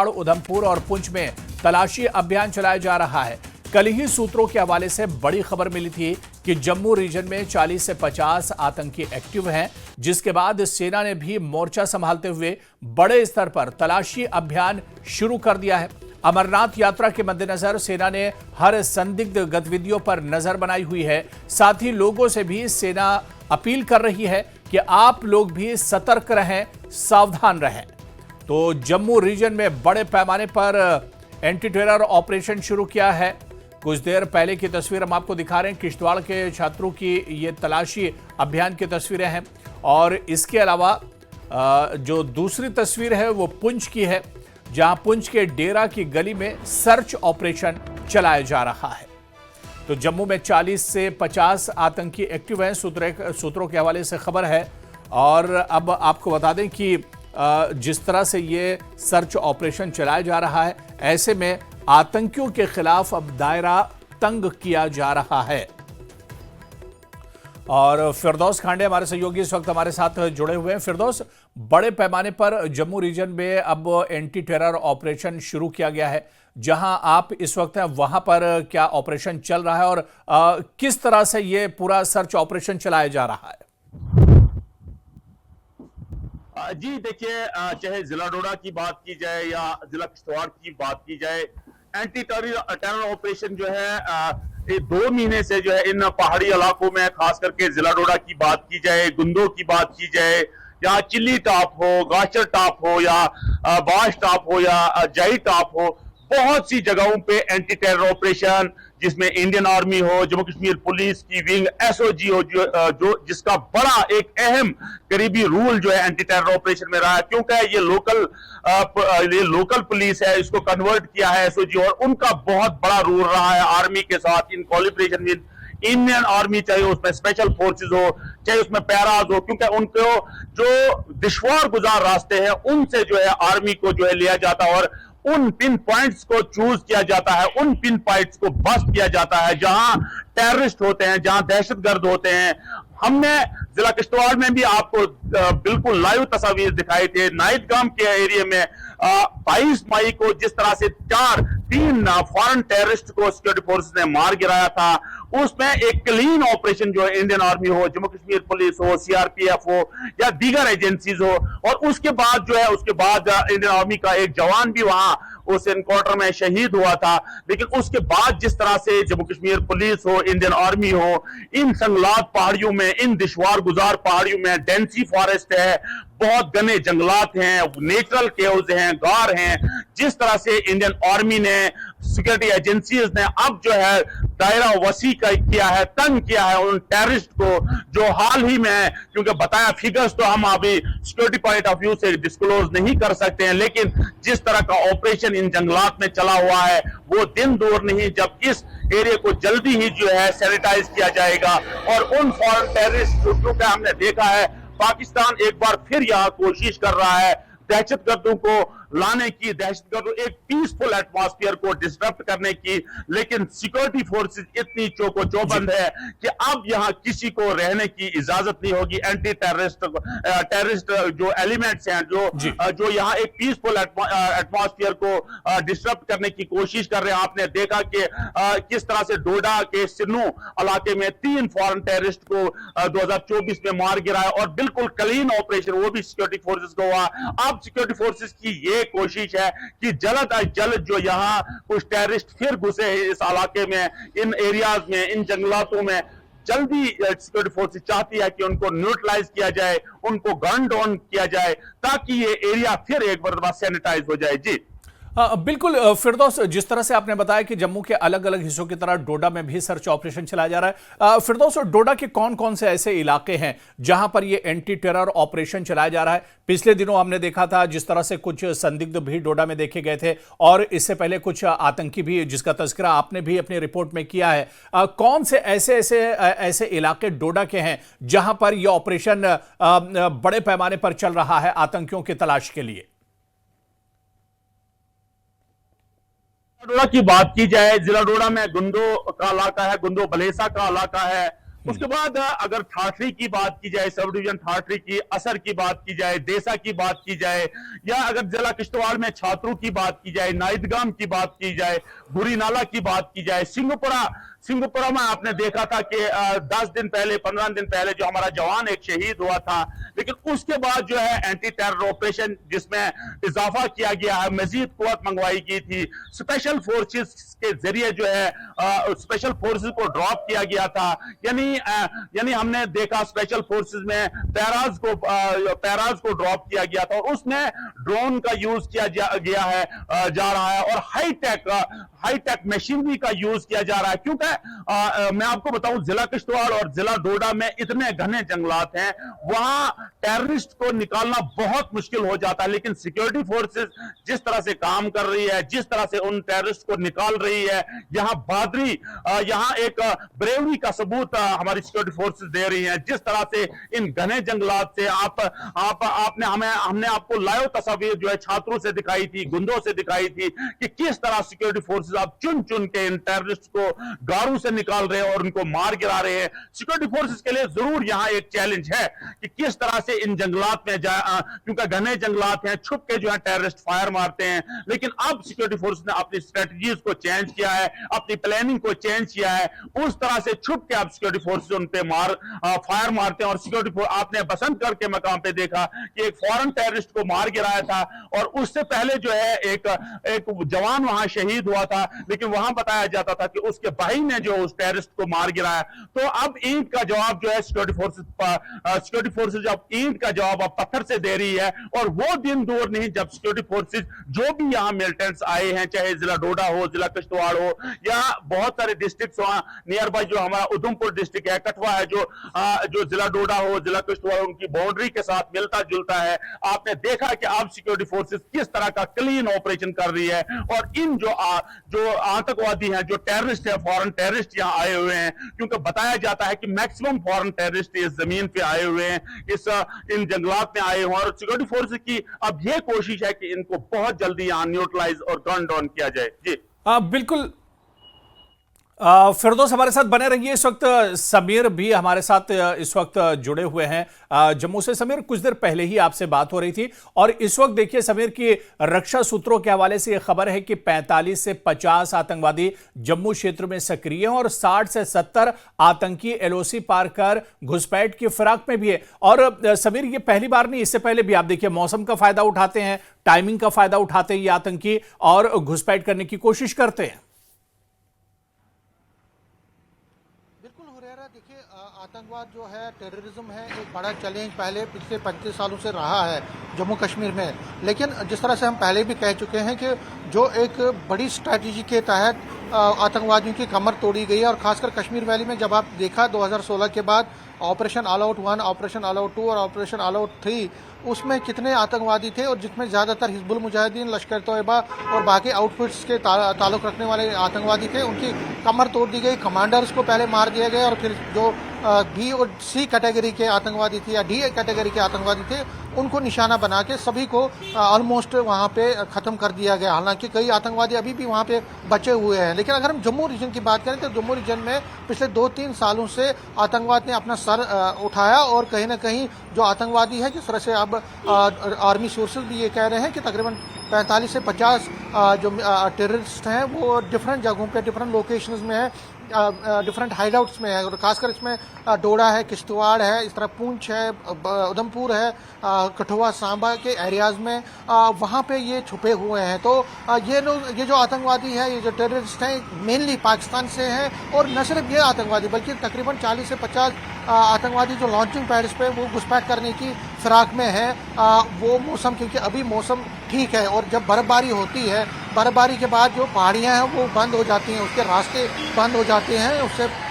किश्तवाड़, उधमपुर और पुंछ में तलाशी अभियान चलाया जा रहा है। कल ही सूत्रों के हवाले से बड़ी खबर मिली थी कि जम्मू रीजन में 40 से 50 आतंकी एक्टिव हैं, जिसके बाद सेना ने भी मोर्चा संभालते हुए बड़े स्तर पर तलाशी अभियान शुरू कर दिया है। अमरनाथ यात्रा के मद्देनजर सेना ने हर संदिग्ध गतिविधियों पर नजर बनाई हुई है। साथ ही लोगों से भी सेना अपील कर रही है कि आप लोग भी सतर्क रहें, सावधान रहें। तो जम्मू रीजन में बड़े पैमाने पर एंटी टेरर ऑपरेशन शुरू किया है। कुछ देर पहले की तस्वीर हम आपको दिखा रहे हैं, किश्तवाड़ के छात्रों की ये तलाशी अभियान की तस्वीरें हैं। और इसके अलावा जो दूसरी तस्वीर है वो पुंछ की है, जहां पुंछ के डेरा की गली में सर्च ऑपरेशन चलाया जा रहा है। तो जम्मू में 40 से 50 आतंकी एक्टिव हैं, सूत्रों के हवाले से खबर है। और अब आपको बता दें कि जिस तरह से ये सर्च ऑपरेशन चलाया जा रहा है, ऐसे में आतंकियों के खिलाफ अब दायरा तंग किया जा रहा है। और फिरदौस खांडे हमारे सहयोगी इस वक्त हमारे साथ जुड़े हुए हैं। फिरदौस, बड़े पैमाने पर जम्मू रीजन में अब एंटी टेरर ऑपरेशन शुरू किया गया है। जहां आप इस वक्त हैं वहां पर क्या ऑपरेशन चल रहा है और किस तरह से ये पूरा सर्च ऑपरेशन चलाया जा रहा है? जी देखिए, चाहे जिला डोडा की बात की जाए या जिला किश्तवाड़ की बात की जाए, एंटी टेरर ऑपरेशन जो है ये 2 महीने से जो है इन पहाड़ी इलाकों में, खास करके जिला डोडा की बात की जाए, गुंदो की बात की जाए, या चिल्ली टॉप हो, गाचर टॉप हो, या बाश टॉप हो, या जाई टॉप हो, बहुत सी जगहों पे एंटी टेरर ऑपरेशन, जिसमें इंडियन आर्मी हो, जम्मू कश्मीर पुलिस की विंग, एसओजी हो, जो जिसका बड़ा एक अहम करीबी रूल जो है एंटी टेरर ऑपरेशन में रहा है, क्योंकि ये लोकल पुलिस है, इसको कन्वर्ट किया है एसओजी, और उनका बहुत बड़ा रूल रहा है आर्मी के साथ इन कोलिब्रेशन विद इंडियन आर्मी, चाहे उसमें स्पेशल फोर्सेस हो, चाहे उसमें पैराज हो, क्योंकि उनको जो दुश्वार गुजार रास्ते हैं उनसे जो है आर्मी को जो है लिया जाता है, और उन पिन पॉइंट्स को चूज किया जाता है, उन पिन पॉइंट्स को बस्ट किया जाता है जहां टेररिस्ट होते हैं, जहां दहशतगर्द होते हैं। हमने जिला किश्तवाड़ में भी आपको बिल्कुल लाइव तस्वीर दिखाई थे। नाइटगाम के एरिया में 22 मई को जिस तरह से 3 फॉरेन टेररिस्ट को सिक्योरिटी फोर्सेस ने मार गिराया था, उसमें एक क्लीन ऑपरेशन जो है इंडियन आर्मी हो, जम्मू कश्मीर पुलिस हो, सीआरपीएफ हो, या दीगर एजेंसीज हो, और उसके बाद इंडियन आर्मी का एक जवान भी वहां उस एनकाउंटर में शहीद हुआ था। लेकिन उसके बाद जिस तरह से जम्मू कश्मीर पुलिस हो, इंडियन आर्मी हो, इन संगलात पहाड़ियों में, इन दुश्वार गुजार पहाड़ियों में, डेंसी फॉरेस्ट है, बहुत घने जंगलात हैं, नेचुरल केव्स हैं, गार हैं, जिस तरह से इंडियन आर्मी ने, सिक्योरिटी एजेंसीज ने अब जो है दायरा वसी किया है, तंग किया है उन टेररिस्ट को, जो हाल ही में, क्योंकि बताया फिगर्स तो हम अभी सिक्योरिटी पॉइंट ऑफ व्यू से डिस्क्लोज नहीं कर सकते हैं, लेकिन जिस तरह का ऑपरेशन इन जंगलात में चला हुआ है वो दिन दूर नहीं जब इस एरिया को जल्दी ही जो है सैनिटाइज किया जाएगा। और उन फॉरेन टेररिस्ट ग्रुपों का हमने देखा है, पाकिस्तान एक बार फिर यहां कोशिश कर रहा है दहशतगर्दों को लाने की, दहशतगर्दों एक पीसफुल एटमॉस्फेयर को डिस्टर्ब करने की, लेकिन सिक्योरिटी फोर्सेस इतनी चौबंद है कि अब यहां किसी को रहने की इजाजत नहीं होगी। एंटी टेररिस्ट जो एलिमेंट्स हैं, जो यहां एक पीसफुल एटमॉस्फेयर को डिस्टर्ब करने की कोशिश कर रहे हैं। आपने देखा कि किस तरह से डोडा के सिन्नू इलाके में 3 फॉरेन टेररिस्ट को 2024 में मार गिराया, और बिल्कुल क्लीन ऑपरेशन वो भी सिक्योरिटी फोर्सेस को हुआ। अब सिक्योरिटी फोर्सेस की ये कोशिश है कि जल्द अज जल्द जो यहाँ कुछ टेररिस्ट फिर घुसे इस इलाके में, इन एरियाज में, इन जंगलातों में, जल्दी सिक्योरिटी फोर्सेस चाहती है कि उनको न्यूट्रलाइज किया जाए, उनको गन डाउन किया जाए, ताकि ये एरिया फिर एक बार सैनिटाइज हो जाए। जी बिल्कुल फिरदौस, जिस तरह से आपने बताया कि जम्मू के अलग अलग हिस्सों की तरह डोडा में भी सर्च ऑपरेशन चलाया जा रहा है, फिरदौस डोडा के कौन कौन से ऐसे इलाके हैं जहां पर ये एंटी टेरर ऑपरेशन चलाया जा रहा है? पिछले दिनों हमने देखा था जिस तरह से कुछ संदिग्ध भी डोडा में देखे गए थे, और इससे पहले कुछ आतंकी भी, जिसका तस्करा आपने भी अपनी रिपोर्ट में किया है। कौन से ऐसे इलाके डोडा के हैं जहां पर यह ऑपरेशन बड़े पैमाने पर चल रहा है आतंकियों की तलाश के लिए? डोडा की बात की जाए, जिला डोडा में गुंदो का इलाका है, गुंदो बलेसा का इलाका है, उसके बाद अगर ठाठरी की बात की जाए, सब डिवीजन ठाठरी की, असर की बात की जाए, देसा की बात की जाए, या अगर जिला किश्तवाड़ में छात्रों की बात की जाए, नाइदगाम की बात की जाए, बुरी नाला की बात की जाए, सिंगपुरा में आपने देखा था कि 10 दिन पहले, 15 दिन पहले जो हमारा जवान एक शहीद हुआ था, लेकिन उसके बाद जो है एंटी टेरर ऑपरेशन जिसमें इजाफा किया गया है, मजीद कुव्वत मंगवाई गई थी, स्पेशल फोर्सेस के जरिए जो है स्पेशल फोर्सेस को ड्रॉप किया गया था। यानी हमने देखा स्पेशल फोर्सेस में पैराज को ड्रॉप किया गया था और उसमें ड्रोन का यूज किया गया है जा रहा है और हाईटेक मशीनरी का यूज किया जा रहा है, क्योंकि मैं आपको बताऊं जिला किश्तवाड़ और जिला डोडा में इतने घने जंगलात हैं, वहां टेररिस्ट को निकालना बहुत मुश्किल हो जाता है, लेकिन सिक्योरिटी फोर्सेस जिस तरह से काम कर रही है, जिस तरह से उन टेररिस्ट को निकाल रही है, यहां बहादुरी, यहां एक ब्रेवरी का सबूत हमारी सिक्योरिटी फोर्सेस दे रही हैं। जिस तरह से इन घने जंगलात से हमने आपको लाइव तस्वीर जो है छात्रों से दिखाई थी, गुंडों से दिखाई थी कि किस तरह सिक्योरिटी फोर्सेस आप चुन चुन के इन टेररिस्ट को गारों से निकाल रहे हैं और उनको मार गिरा रहे हैं। सिक्योरिटी फोर्सेस के लिए जरूर यहां एक चैलेंज है कि किस तरह से इन जंगलात में क्योंकि घने जंगलात हैं, छुप के जो है टेररिस्ट फायर मारते हैं, लेकिन अब सिक्योरिटी फोर्स ने अपनी स्ट्रेटजीज को चेंज किया है, अपनी प्लानिंग को चेंज किया है, उस तरह से छुप के अब सिक्योरिटी फोर्सेस उन पे फायर मारते हैं। और सिक्योरिटी फोर्स आपने बसंतगढ़ के मकाम पे देखा कि एक फॉरेन टेररिस्ट को मार गिराया था और उससे पहले जो है एक जवान वहां शहीद हुआ था, लेकिन वहां बताया जाता था कि उसके भाई ने जो उस टेररिस्ट को मार गिराया। तो अब ईंट का जवाब जो है सिक्योरिटी फोर्सेस जब ईंट का जवाब अब पत्थर से दे रही है, और वो दिन दूर नहीं जब सिक्योरिटी फोर्सेस जो भी यहां मिलिटेंट्स आए हैं, चाहे जिला डोडा हो, जिला किश्तवाड़ हो, या बहुत सारे डिस्ट्रिक्ट वहां नियर बाय जो हमारा उधमपुर डिस्ट्रिक्ट है, कठवा है, जो जिला डोडा हो, जिला किश्तवाड़ उनकी बाउंड्री के साथ मिलता जुलता है। आपने देखा कि अब सिक्योरिटी फोर्सेस किस तरह का क्लीन ऑपरेशन कर रही है, और इन जो आतंकवादी हैं, जो टेररिस्ट है, फॉरेन टेररिस्ट यहां आए हुए हैं, क्योंकि बताया जाता है कि मैक्सिमम फॉरेन टेररिस्ट इस जमीन पे आए हुए हैं, इन जंगलात में आए हुए हैं, और सिक्योरिटी फोर्सेस की अब यह कोशिश है कि इनको बहुत जल्दी यहां न्यूट्रलाइज और गन डाउन किया जाए। जी बिल्कुल। फिरदौस हमारे साथ बने रहिए। इस वक्त समीर भी हमारे साथ इस वक्त जुड़े हुए हैं जम्मू से। समीर, कुछ देर पहले ही आपसे बात हो रही थी और इस वक्त देखिए समीर की रक्षा सूत्रों के हवाले से यह खबर है कि 45 से 50 आतंकवादी जम्मू क्षेत्र में सक्रिय हैं और 60 से 70 आतंकी एलओसी पार कर घुसपैठ की फिराक में भी है। और समीर, ये पहली बार नहीं, इससे पहले भी आप देखिए मौसम का फायदा उठाते हैं, टाइमिंग का फायदा उठाते हैं ये आतंकी और घुसपैठ करने की कोशिश करते हैं। देखिए, आतंकवाद जो है, टेररिज्म है, एक बड़ा चैलेंज पहले पिछले 35 सालों से रहा है जम्मू कश्मीर में। लेकिन जिस तरह से हम पहले भी कह चुके हैं कि जो एक बड़ी स्ट्रैटेजी के तहत आतंकवादियों की कमर तोड़ी गई है, और खासकर कश्मीर वैली में जब आप देखा 2016 के बाद operation all out 1, operation all out 2 और ऑपरेशन ऑल आउट 3, उसमें कितने आतंकवादी थे, और जिसमें ज़्यादातर हिजबुल मुजाहिदीन, लश्कर तोयबा और बाकी आउटफिट्स के ताल्लुक़ रखने वाले आतंकवादी थे, उनकी कमर तोड़ दी गई। कमांडर्स को पहले मार दिया गया, और फिर जो बी और सी कैटेगरी के आतंकवादी थे या डी कैटेगरी के आतंकवादी थे, उनको निशाना बना के सभी को ऑलमोस्ट वहाँ पे ख़त्म कर दिया गया। हालांकि कई आतंकवादी अभी भी वहाँ पे बचे हुए हैं। लेकिन अगर हम जम्मू रीजन की बात करें तो जम्मू रीजन में पिछले 2-3 सालों से आतंकवाद ने अपना सर उठाया, और कहीं ना कहीं जो आतंकवादी है, जिस तरह से अब आर्मी सोर्सेज भी ये कह रहे हैं कि तकरीबन 45 से 50 जो टेररिस्ट हैं वो डिफरेंट जगहों पे, डिफरेंट लोकेशंस में है, डिफरेंट हाइडआउट्स में है, और खासकर इसमें डोडा है, किश्तवाड़ है, इस तरह पूंछ है, उधमपुर है, कठुआ सांबा के एरियाज़ में वहाँ पे ये छुपे हुए हैं। तो ये जो आतंकवादी है, ये जो टेररिस्ट हैं, मेनली पाकिस्तान से हैं, और न सिर्फ ये आतंकवादी बल्कि तकरीबन 40 से 50 आतंकवादी जो लॉन्चिंग पैड्स पे वो घुसपैठ करने की फिराक में है। वो मौसम, क्योंकि अभी मौसम ठीक है, और जब बर्फबारी होती है, बर्फबारी के बाद जो पहाड़ियाँ हैं वो बंद हो जाती हैं, उसके रास्ते बंद हो जाते हैं,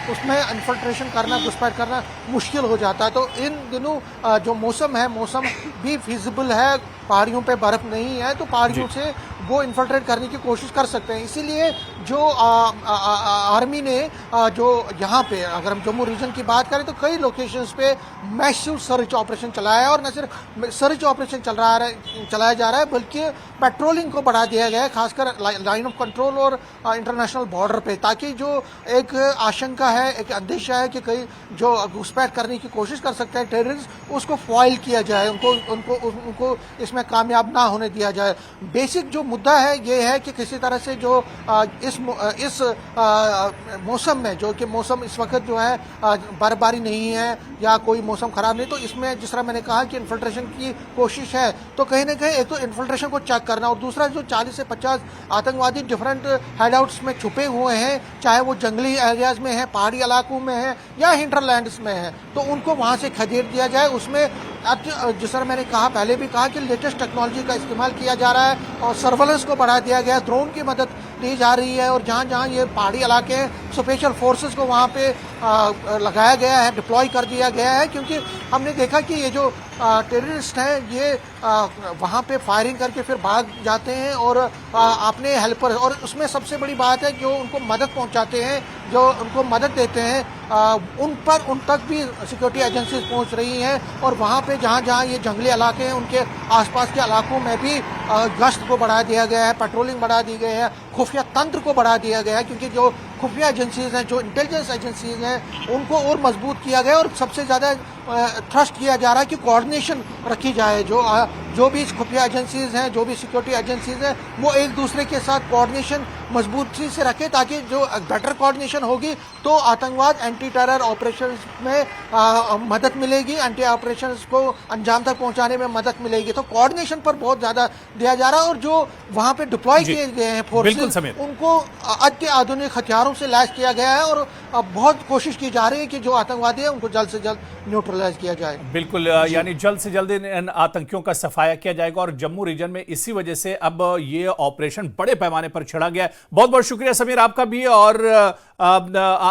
उसमें इन्फिल्ट्रेशन करना, घुसपैठ करना मुश्किल हो जाता है। तो इन दिनों जो मौसम है, मौसम भी फिजिबल है, पहाड़ियों पे बर्फ नहीं है, तो पहाड़ियों से वो इन्फिल्ट्रेट करने की कोशिश कर सकते हैं। इसीलिए जो आर्मी ने जो यहाँ पे अगर हम जम्मू रीजन की बात करें तो कई लोकेशंस पे मैसिव सर्च ऑपरेशन चलाया है, और न सिर्फ सर्च ऑपरेशन चलाया जा रहा है बल्कि पेट्रोलिंग को बढ़ा दिया गया है, खासकर लाइन ऑफ कंट्रोल और इंटरनेशनल बॉर्डर पे, ताकि जो एक आशंका है, एक अंदेशा है कि कई जो घुसपैठ करने की कोशिश कर सकते हैं टेररिस्ट, उसको फॉइल किया जाए, उनको इसमें कामयाब ना होने दिया जाए। बेसिक जो मुद्दा है ये है कि किसी तरह से जो इस मौसम में, जो कि मौसम इस वक्त जो है बर्फबारी नहीं है या कोई मौसम खराब नहीं, तो इसमें जिस तरह मैंने कहा कि इन्फिल्ट्रेशन की कोशिश है, तो कहीं ना कहीं एक तो इन्फिल्ट्रेशन को चेक करना, और दूसरा जो 40 से 50 आतंकवादी डिफरेंट हाइडआउट्स में छुपे हुए हैं, चाहे वो जंगली एरियाज में है, पहाड़ी इलाकों में है या हिंटरलैंड्स में है, तो उनको वहां से खदेड़ दिया जाए। उसमें जिस तरह मैंने कहा, पहले भी कहा कि लेटेस्ट टेक्नोलॉजी का इस्तेमाल किया जा रहा है और सर्वेलेंस को बढ़ा दिया गया है, ड्रोन की मदद ली जा रही है, और जहां जहां ये पहाड़ी इलाके हैं स्पेशल फोर्सेस को वहां पे लगाया गया है, डिप्लॉय कर दिया गया है, क्योंकि हमने देखा कि ये जो टेररिस्ट हैं ये वहाँ पे फायरिंग करके फिर भाग जाते हैं, और अपने हेल्पर, और उसमें सबसे बड़ी बात है जो उनको मदद पहुँचाते हैं, जो उनको मदद देते हैं, उन तक भी सिक्योरिटी एजेंसीज पहुँच रही हैं, और वहाँ पे जहाँ जहाँ ये जंगली इलाके हैं उनके आसपास के इलाकों में भी गश्त को बढ़ा दिया गया है, पेट्रोलिंग बढ़ा दी गई है, खुफिया तंत्र को बढ़ा दिया गया है, क्योंकि जो खुफिया एजेंसीज हैं, जो इंटेलिजेंस एजेंसीज हैं, उनको और मजबूत किया गया, और सबसे ज़्यादा थ्रस्ट किया जा रहा है कि कोऑर्डिनेशन रखी जाए। जो भी खुफिया एजेंसीज हैं, जो भी सिक्योरिटी एजेंसीज हैं, वो एक दूसरे के साथ कोऑर्डिनेशन मजबूती से रखें, ताकि जो बेटर कोऑर्डिनेशन होगी तो आतंकवाद एंटी टेरर ऑपरेशंस में मदद मिलेगी, एंटी ऑपरेशंस को अंजाम तक पहुंचाने में मदद मिलेगी। तो कोऑर्डिनेशन पर बहुत ज़्यादा दिया जा रहा है, और जो वहाँ पे डिप्लॉय किए गए हैं फोर्सेस, उनको अति आधुनिक हथियारों से लैस किया गया है, और बहुत कोशिश की जा रही है कि जो आतंकवादी है उनको जल्द से जल्द न्यूट्रलाइज किया जाए। बिल्कुल, यानी जल्द से जल्द इन आतंकियों का सफाया किया जाएगा, और जम्मू रीजन में इसी वजह से अब ये ऑपरेशन बड़े पैमाने पर छिड़ा गया है। बहुत बहुत शुक्रिया समीर आपका भी, और